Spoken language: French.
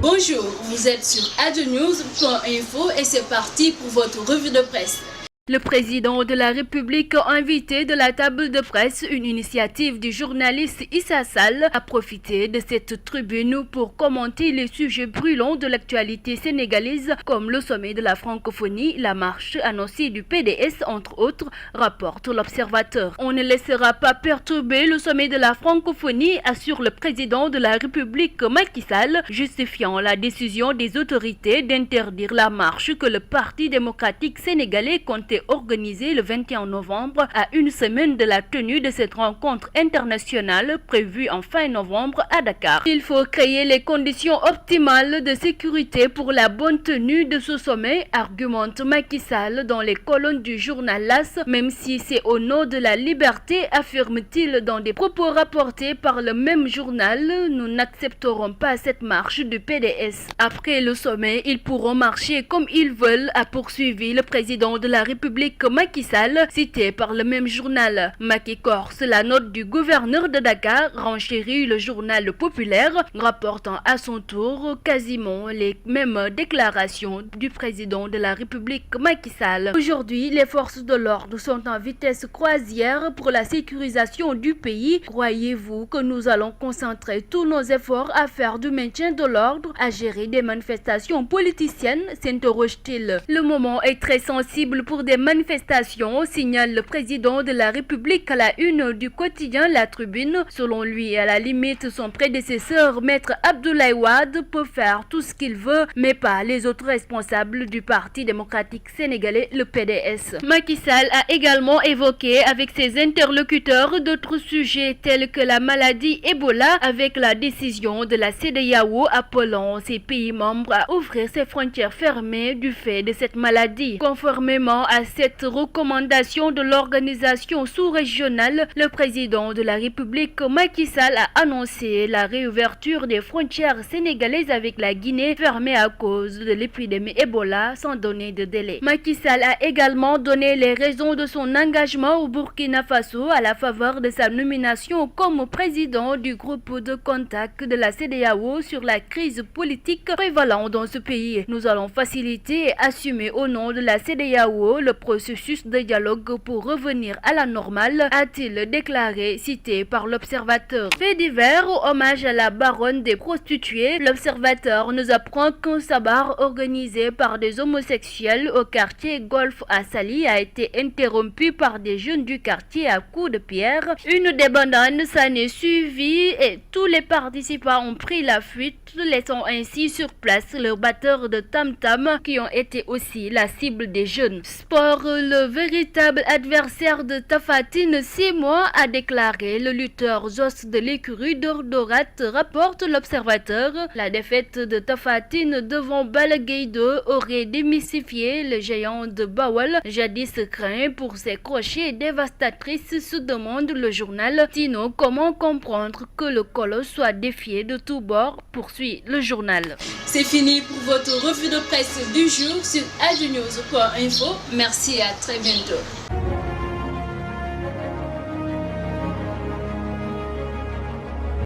Bonjour, vous êtes sur adnews.info et c'est parti pour votre revue de presse. Le président de la République a invité de la table de presse, une initiative du journaliste Issa Sall, a profité de cette tribune pour commenter les sujets brûlants de l'actualité sénégalaise comme le sommet de la francophonie, la marche annoncée du PDS entre autres, rapporte l'Observateur. On ne laissera pas perturber le sommet de la francophonie, assure le président de la République Macky Sall, justifiant la décision des autorités d'interdire la marche que le Parti démocratique sénégalais comptait organisé le 21 novembre à une semaine de la tenue de cette rencontre internationale prévue en fin novembre à Dakar. Il faut créer les conditions optimales de sécurité pour la bonne tenue de ce sommet, argumente Macky Sall dans les colonnes du journal L'As, même si c'est au nom de la liberté, affirme-t-il dans des propos rapportés par le même journal, nous n'accepterons pas cette marche du PDS. Après le sommet, ils pourront marcher comme ils veulent, a poursuivi le président de la République Macky Sall, cité par le même journal. Macky corse la note du gouverneur de Dakar, renchérit le journal populaire, rapportant à son tour quasiment les mêmes déclarations du président de la République Macky Sall. Aujourd'hui, les forces de l'ordre sont en vitesse croisière pour la sécurisation du pays. Croyez-vous que nous allons concentrer tous nos efforts à faire du maintien de l'ordre, à gérer des manifestations politiciennes, s'interroge-t-il. Le moment est très sensible pour des manifestations, signale le président de la République à la une du quotidien La Tribune. Selon lui, à la limite, son prédécesseur, Maître Abdoulaye Wade, peut faire tout ce qu'il veut, mais pas les autres responsables du Parti démocratique sénégalais, le PDS. Macky Sall a également évoqué avec ses interlocuteurs d'autres sujets tels que la maladie Ebola, avec la décision de la CEDEAO appelant ses pays membres à ouvrir ses frontières fermées du fait de cette maladie. Conformément à cette recommandation de l'organisation sous-régionale, le président de la République Macky Sall a annoncé la réouverture des frontières sénégalaises avec la Guinée fermée à cause de l'épidémie Ebola sans donner de délai. Macky Sall a également donné les raisons de son engagement au Burkina Faso à la faveur de sa nomination comme président du groupe de contact de la CEDEAO sur la crise politique prévalente dans ce pays. Nous allons faciliter et assumer au nom de la CEDEAO le processus de dialogue pour revenir à la normale, a-t-il déclaré, cité par l'Observateur. Fait divers, hommage à la baronne des prostituées, l'Observateur nous apprend qu'un sabbat organisé par des homosexuels au quartier Golf à Saly a été interrompu par des jeunes du quartier à coups de pierre. Une débandade s'en est suivie et tous les participants ont pris la fuite, laissant ainsi sur place leurs batteurs de tam-tam qui ont été aussi la cible des jeunes. Sport, le véritable adversaire de Tapha Tine, 6 mois, a déclaré le lutteur Zoss de l'écurie d'Ordorat, rapporte l'Observateur. La défaite de Tapha Tine devant Balla Gaye 2 aurait démystifié le géant de Bawol, jadis craint pour ses crochets dévastatrices, se demande le journal. Sinon, comment comprendre que le colosse soit défié de tous bords, poursuit le journal. C'est fini pour votre revue de presse du jour sur adnews.info. Merci et à très bientôt.